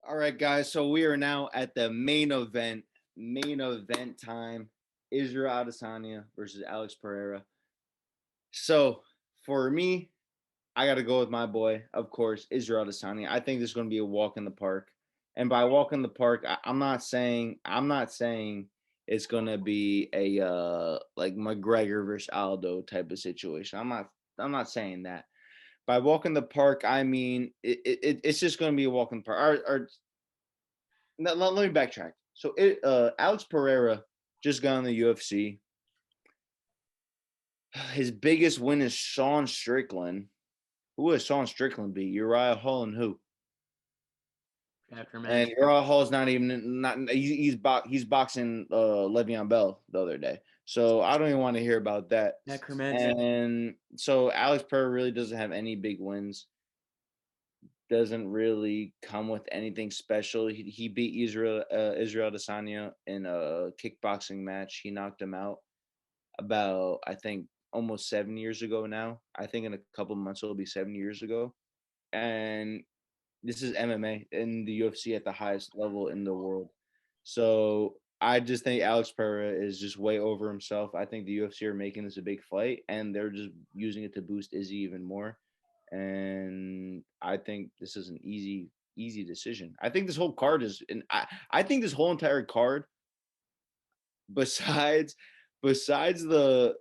All right, guys. So we are now at the main event. Main event time. Israel Adesanya versus Alex Pereira. So for me, I got to go with my boy, of course, Israel Adesanya. I think this is going to be a walk in the park. And by walk in the park, I'm not saying it's going to be a like McGregor versus Aldo type of situation. I'm not saying that. By walk in the park, I mean it's just going to be a walk in the park. Let me backtrack. So Alex Pereira just got in the UFC. His biggest win is Sean Strickland. Who is Sean Strickland be? Uriah Hall and who? After And mention. Uriah Hall's not he's boxing Le'Veon Bell the other day. So I don't even want to hear about that. Necromancy. And so Alex Pereira really doesn't have any big wins. Doesn't really come with anything special. He beat Israel Adesanya in a kickboxing match. He knocked him out about, I think, almost 7 years ago now. I think in a couple of months it'll be 7 years ago. And this is MMA in the UFC at the highest level in the world. So I just think Alex Pereira is just way over himself. I think the UFC are making this a big fight and they're just using it to boost Izzy even more. And I think this is an easy decision. I think this whole card is, and I think this whole entire card, besides besides the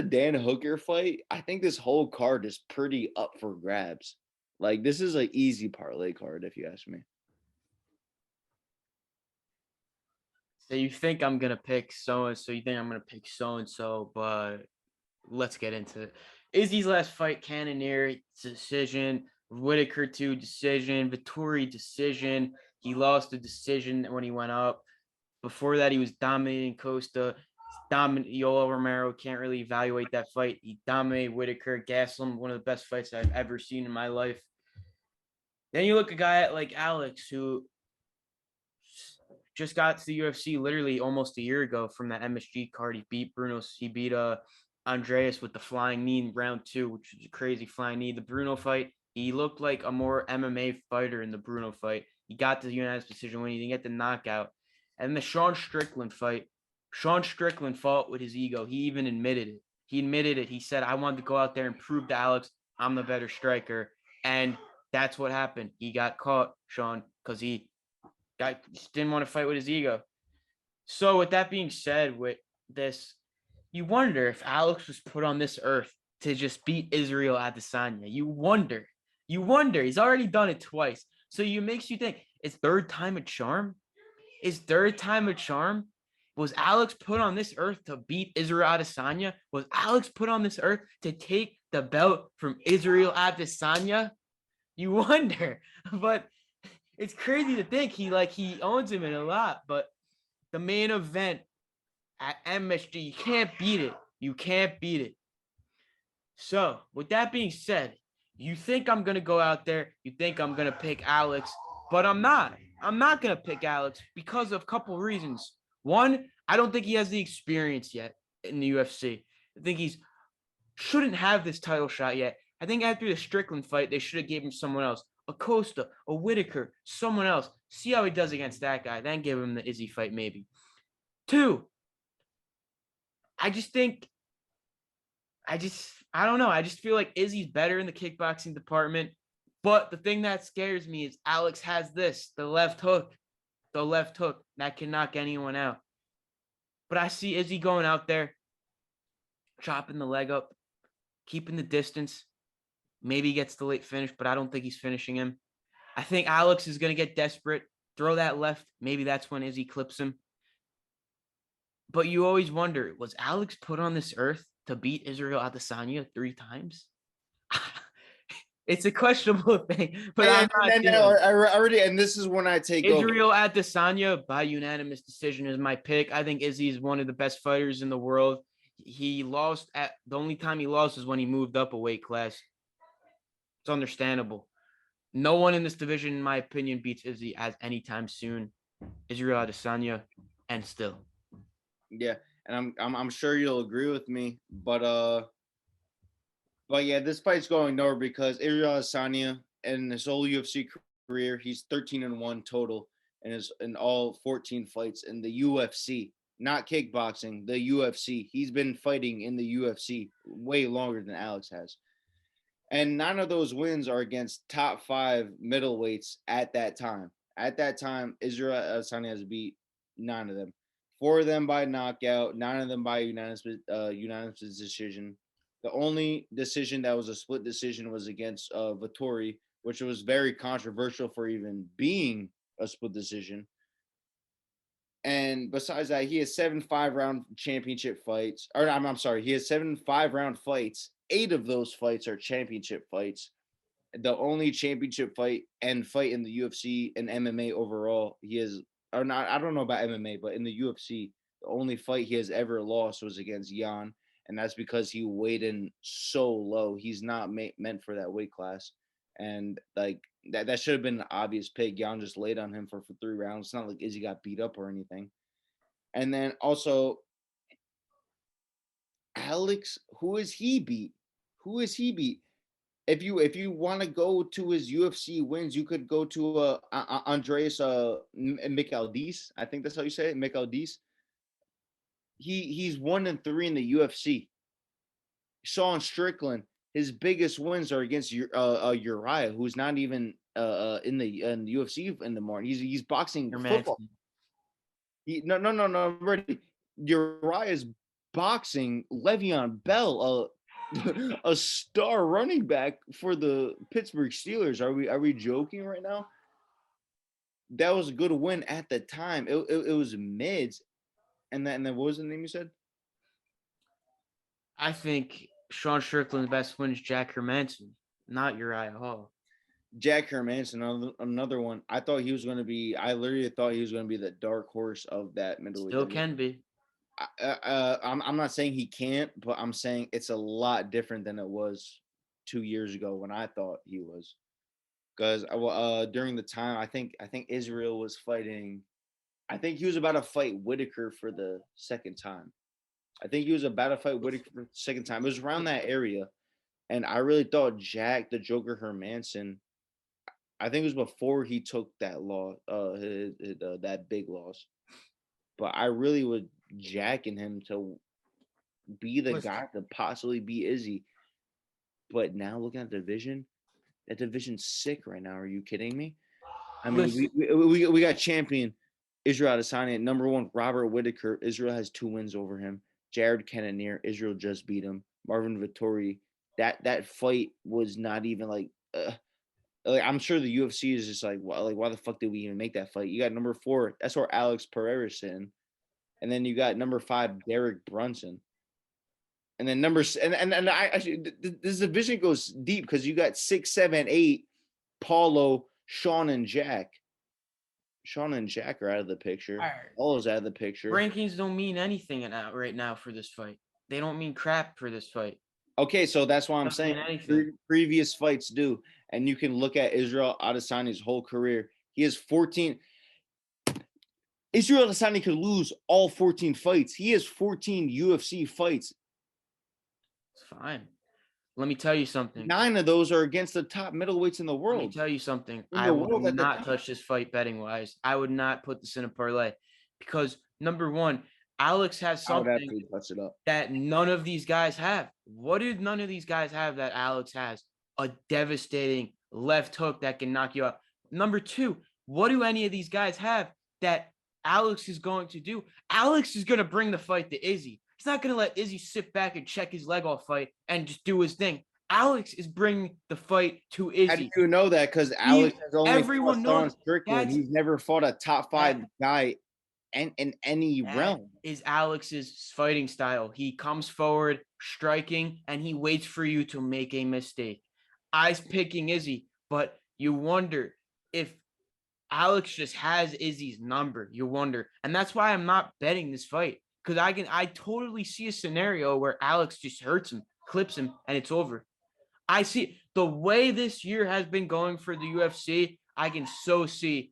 Dan Hooker fight, I think this whole card is pretty up for grabs. Like this is an easy parlay card, if you ask me. So you think I'm gonna pick so and so? You think I'm gonna pick so and so? But let's get into it. Izzy's last fight, Cannonier decision. Whitaker 2 decision. Vittori decision. He lost the decision when he went up. Before that, he was dominating Costa. Yoel Romero can't really evaluate that fight. He dominated Whitaker, Gaslam, one of the best fights I've ever seen in my life. Then you look at a guy like Alex, who just got to the UFC literally almost a year ago from that MSG card. He beat Andreas with the flying knee in round 2, which was a crazy flying knee. The Bruno fight, he looked like a more MMA fighter in the Bruno fight. He got the unanimous decision win. He didn't get the knockout. And the Sean Strickland fight, Sean Strickland fought with his ego. He even admitted it. He admitted it. He said, I wanted to go out there and prove to Alex I'm the better striker. And that's what happened. He got caught, Sean, because he didn't want to fight with his ego. So with that being said, with this, you wonder if Alex was put on this earth to just beat Israel Adesanya. You wonder. He's already done it twice. So it makes you think, is third time a charm? Is third time a charm? Was Alex put on this earth to beat Israel Adesanya? Was Alex put on this earth to take the belt from Israel Adesanya? You wonder. But it's crazy to think he owns him in a lot, but the main event at MSG, you can't beat it. You can't beat it. So, with that being said, you think I'm gonna go out there, you think I'm gonna pick Alex, but I'm not. I'm not gonna pick Alex because of a couple reasons. One, I don't think he has the experience yet in the UFC. I think he's shouldn't have this title shot yet. I think after the Strickland fight, they should have gave him someone else, a Costa, a Whitaker, someone else. See how he does against that guy, then give him the Izzy fight maybe. Two, I just think, I don't know. I just feel like Izzy's better in the kickboxing department. But the thing that scares me is Alex has the left hook, that can knock anyone out. But I see Izzy going out there, chopping the leg up, keeping the distance. Maybe he gets the late finish, but I don't think he's finishing him. I think Alex is going to get desperate, throw that left. Maybe that's when Izzy clips him. But you always wonder, was Alex put on this earth to beat Israel Adesanya 3 times? It's a questionable thing, but I'm not doing it. I already, and this is when I take over. Israel Adesanya by unanimous decision is my pick. I think Izzy is one of the best fighters in the world. He lost at the only time he lost is when he moved up a weight class. It's understandable. No one in this division, in my opinion, beats Izzy as anytime soon. Israel Adesanya, and still. Yeah, and I'm sure you'll agree with me, but yeah, this fight's going nowhere because Israel Adesanya and his whole UFC career. He's 13-1 total in all 14 fights in the UFC, not kickboxing, the UFC. He's been fighting in the UFC way longer than Alex has. And none of those wins are against top 5 middleweights at that time. At that time, Israel Adesanya has beat 9 of them. 4 of them by knockout, 9 of them by unanimous decision. The only decision that was a split decision was against Vittori, which was very controversial for even being a split decision. And besides that, he has 7 5-round championship fights. Or I'm sorry, he has 7 5-round fights. 8 of those fights are championship fights. The only championship fight in the UFC and MMA overall, he has, or not, I don't know about MMA, but in the UFC, the only fight he has ever lost was against Jan. And that's because he weighed in so low. He's not meant for that weight class. And like that should have been an obvious pick. Jan just laid on him for 3 rounds. It's not like Izzy got beat up or anything. And then also Alex, who is he beat? Who is he beat? If you want to go to his UFC wins, you could go to Andreas Micaldis. I think that's how you say it, Micaldis. He's 1-3 in the UFC. Sean Strickland, his biggest wins are against Uriah, who's not even in the UFC in the morning. He's boxing football. No. Ready. Uriah's boxing Le'Veon Bell, a star running back for the Pittsburgh Steelers. Are we joking right now? That was a good win at the time. It was mids, and then what was the name you said? I think Sean Strickland's best win is Jack Hermanson, not Uriah Hall. Jack Hermanson, another one. I literally thought he was going to be the dark horse of that middleweight Still division. can be. I'm not saying he can't, but I'm saying it's a lot different than it was 2 years ago when I thought he was. Because during the time, I think Isreal was fighting. I think he was about to fight Whitaker for the second time. I think he was about to fight Whitaker for the second time. It was around that area, and I really thought Jack the Joker Hermanson. I think it was before he took that loss, that big loss. But I really was jacking him to be the guy to possibly be Izzy. But now looking at the division, that division's sick right now. Are you kidding me? I mean, we got champion Israel Adesanya at number 1. Robert Whitaker. Israel has 2 wins over him. Jared Cannonier. Israel just beat him. Marvin Vittori. That fight was not even like I'm sure the UFC is just like, well, like why the fuck did we even make that fight? You got number 4. That's where Alex Pereira is sitting, and then you got number 5 Derek Brunson. And then this division goes deep because you got 6, 7, 8, Paulo, Sean, and Jack. Sean and Jack are out of the picture. Right. Paulo's out of the picture. Rankings don't mean anything right now for this fight. They don't mean crap for this fight. Okay, so that's why I'm saying previous fights do. And you can look at Israel Adesanya's whole career. He has 14. Israel Adesanya could lose all 14 fights. He has 14 UFC fights. It's fine. Let me tell you something. 9 of those are against the top middleweights in the world. Let me tell you something. I would not touch this fight betting wise. I would not put this in a parlay because number 1, Alex has something that none of these guys have. What did none of these guys have that Alex has? A devastating left hook that can knock you out. Number 2, what do any of these guys have that Alex is going to do? Alex is going to bring the fight to Izzy. He's not going to let Izzy sit back and check his leg off fight and just do his thing. Alex is bringing the fight to Izzy. How do you know that? Because Alex has only fought Sean Strickland. He's never fought a top 5 guy in any realm. Is Alex's fighting style. He comes forward, striking, and he waits for you to make a mistake. I's picking Izzy, but you wonder if Alex just has Izzy's number. You wonder. And that's why I'm not betting this fight. Because I totally see a scenario where Alex just hurts him, clips him, and it's over. I see the way this year has been going for the UFC. I can so see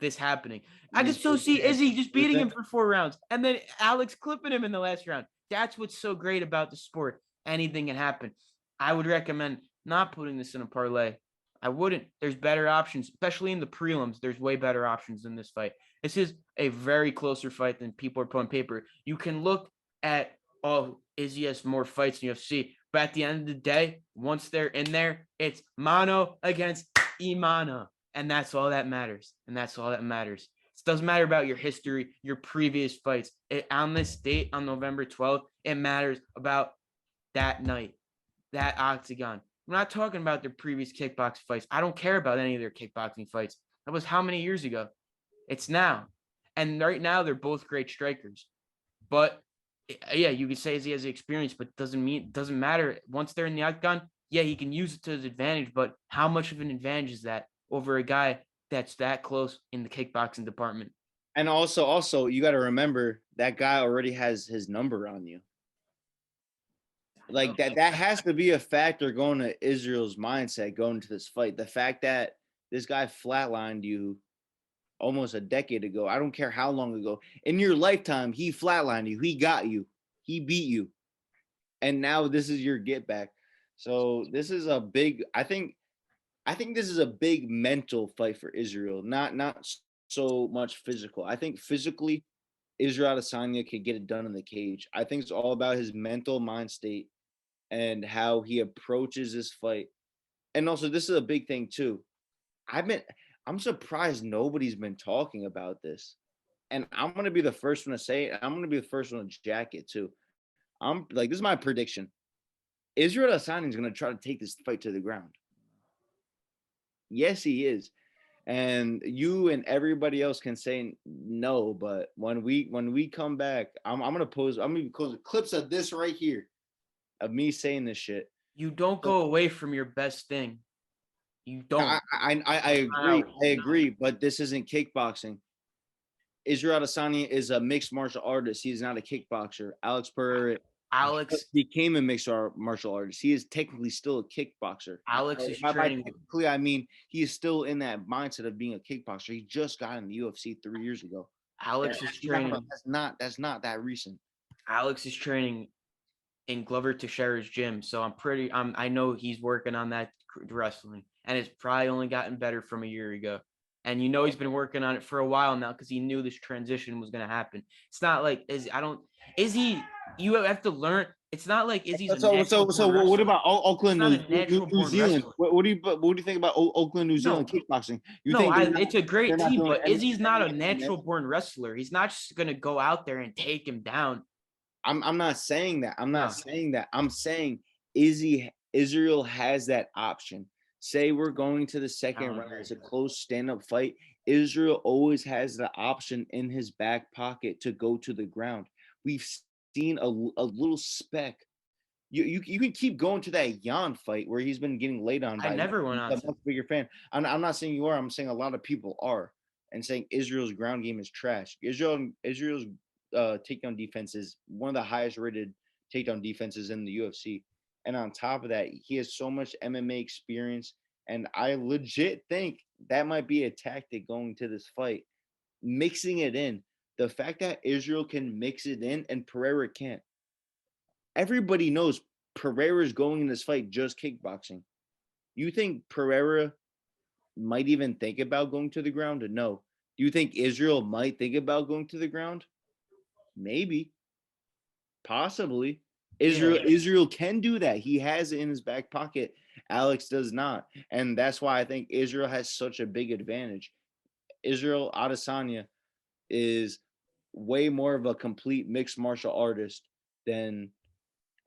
this happening. I can so see Izzy just beating him for 4 rounds and then Alex clipping him in the last round. That's what's so great about the sport. Anything can happen. I would recommend not putting this in a parlay. I wouldn't. There's better options, especially in the prelims. There's way better options in this fight. This is a very closer fight than people are putting on paper. You can look at, oh, Izzy has more fights in UFC. But at the end of the day, once they're in there, it's mano against imano. And that's all that matters. And that's all that matters. It doesn't matter about your history, your previous fights. On this date, on November 12th, it matters about that night, that octagon. I'm not talking about their previous kickboxing fights. I don't care about any of their kickboxing fights. That was how many years ago? It's now. And right now, they're both great strikers. But yeah, you could say he has the experience, but doesn't matter. Once they're in the octagon, yeah, he can use it to his advantage. But how much of an advantage is that over a guy that's that close in the kickboxing department? And also, you got to remember that guy already has his number on you. Like that has to be a factor going to Israel's mindset going into this fight. The fact that this guy flatlined you almost a decade ago. I don't care how long ago. In your lifetime, he flatlined you. He got you. He beat you. And now this is your get back. So this is a big I think this is a big mental fight for Israel, not so much physical. I think physically Israel Adesanya could get it done in the cage. I think it's all about his mental mind state and how he approaches this fight. And also, this is a big thing too. I'm surprised nobody's been talking about this. And I'm gonna be the first one to say it. I'm gonna be the first one to jack it too. I'm like, this is my prediction. Israel Adesanya is gonna try to take this fight to the ground. Yes, he is. And you and everybody else can say no, but when we come back, I'm gonna post clips of this right here of me saying this shit. You don't go away from your best thing. You don't. I agree. I agree, but this isn't kickboxing. Israel Adesanya is a mixed martial artist. He is not a kickboxer. Alex Pereira became a mixed martial artist. He is technically still a kickboxer. Alex is by training. technically, I mean he is still in that mindset of being a kickboxer. He just got in the UFC 3 years ago. Alex is training. That's not that recent. Alex is training in Glover Teixeira's gym, so I know he's working on that wrestling, and it's probably only gotten better from a year ago. And you know he's been working on it for a while now because he knew this transition was going to happen. It's not like you have to learn. It's not like Izzy's a natural so what about Oakland, New Zealand? What do you think about Oakland, New Zealand kickboxing? It's a great team, but Izzy's not a natural born wrestler. He's not just going to go out there and take him down. I'm not saying that. I'm saying Israel has that option. Say we're going to the second round. It's a close stand-up fight. Israel always has the option in his back pocket to go to the ground. We've seen a little speck. You can keep going to that Jan fight where he's been getting laid on. I never went on. I'm a much bigger fan. I'm not saying you are. I'm saying a lot of people are, and saying Israel's ground game is trash. Israel's takedown defense is one of the highest rated takedown defenses in the UFC. And on top of that, he has so much MMA experience. And I legit think that might be a tactic going to this fight, mixing it in. The fact that Israel can mix it in and Pereira can't. Everybody knows Pereira's going in this fight just kickboxing. You think Pereira might even think about going to the ground? No. Do you think Israel might think about going to the ground? Maybe. Possibly. Israel can do that. He has it in his back pocket. Alex does not. And that's why I think Israel has such a big advantage. Israel Adesanya is way more of a complete mixed martial artist than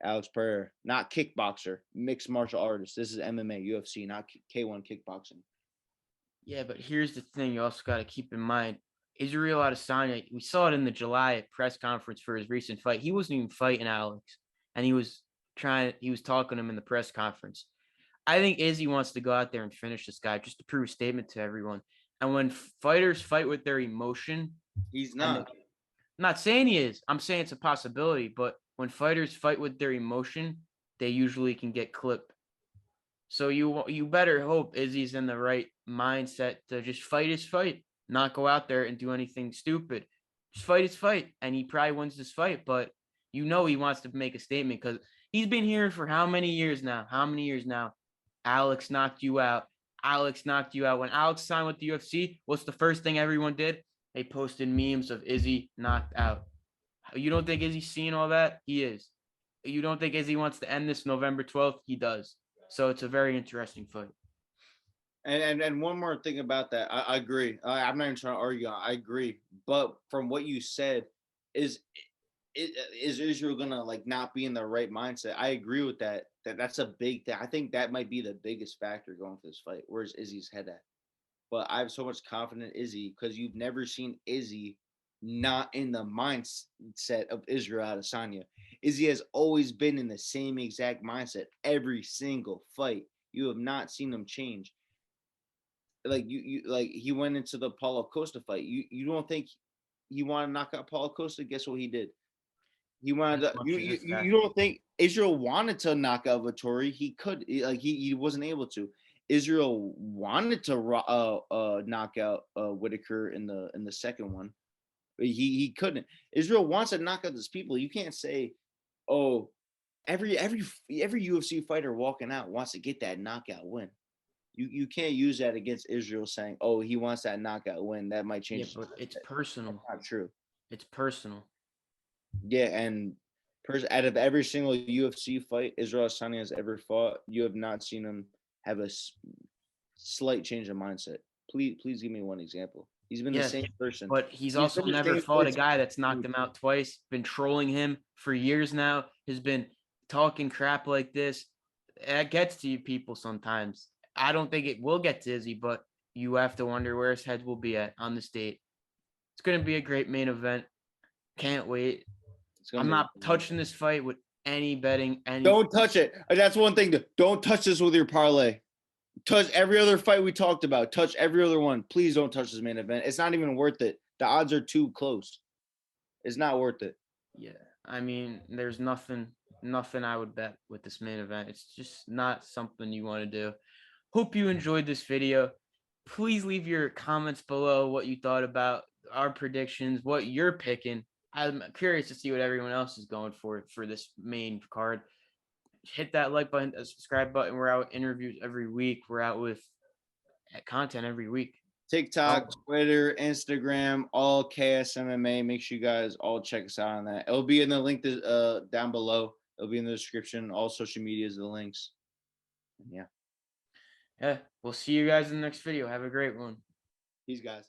Alex Pereira. Not kickboxer, mixed martial artist. This is MMA, UFC, not K1 kickboxing. Yeah, but here's the thing you also got to keep in mind. Isreal Adesanya, we saw it in the July press conference for his recent fight. He wasn't even fighting Alex, and he was talking to him in the press conference. I think Izzy wants to go out there and finish this guy just to prove a statement to everyone. And when fighters fight with their emotion, he's not. I'm not saying he is. I'm saying it's a possibility. But when fighters fight with their emotion, they usually can get clipped. So you better hope Izzy's in the right mindset to just fight his fight, not go out there and do anything stupid. Just fight his fight, and he probably wins this fight. But you know he wants to make a statement because he's been hearing for how many years now? Alex knocked you out. Alex knocked you out. When Alex signed with the UFC, what's the first thing everyone did? They posted memes of Izzy knocked out. You don't think Izzy's seeing all that? He is. You don't think Izzy wants to end this November 12th? He does. So it's a very interesting fight. And one more thing about that, I agree. I'm not even trying to argue. I agree, but from what you said, is is Israel gonna like not be in the right mindset? I agree with that. That's a big thing. I think that might be the biggest factor going for this fight. Where's Izzy's head at? But I have so much confidence in Izzy because you've never seen Izzy not in the mindset of Israel Adesanya. Izzy has always been in the same exact mindset every single fight. You have not seen him change. Like you like he went into the Paulo Costa fight. You don't think he wanted to knock out Paulo Costa? Guess what he did? He wanted As to. much as it's You that. don't think Israel wanted to knock out Vittori? He could. He wasn't able to. Israel wanted to knock out Whitaker in the second one, but he couldn't. Israel wants to knock out these people. You can't say, oh, every UFC fighter walking out wants to get that knockout win. You can't use that against Israel saying, oh, he wants that knockout win. That might Yeah, change. but it's That's personal. not true. It's personal. Yeah, and out of every single UFC fight Israel Adesanya has ever fought, you have not seen him have a slight change of mindset. Please give me one example. He's been the Yes, same person. but he's He's also been the never same fought a person. guy that's knocked him out twice, been trolling him for years now, has been talking crap like this. That gets to you people sometimes. I don't think it will get to Izzy, but you have to wonder where his head will be at on this date. It's going to be a great main event. Can't wait. It's gonna I'm be. not touching this fight with any betting, any. Don't touch it. That's one thing. Don't touch this with your parlay. Touch every other fight we talked about. Touch every other one. Please don't touch this main event. It's not even worth it. The odds are too close. It's not worth it. Yeah, I mean, there's nothing I would bet with this main event. It's just not something you want to do. Hope you enjoyed this video. Please leave your comments below what you thought about our predictions, what you're picking. I'm curious to see what everyone else is going for this main card. Hit that like button, subscribe button. We're out with interviews every week. We're out with content every week. TikTok, Oh, Twitter, Instagram, all KSMMA. Make sure you guys all check us out on that. It'll be in the link down below. It'll be in the description. All social medias, the links. Yeah. yeah. We'll see you guys in the next video. Have a great one. Peace, guys.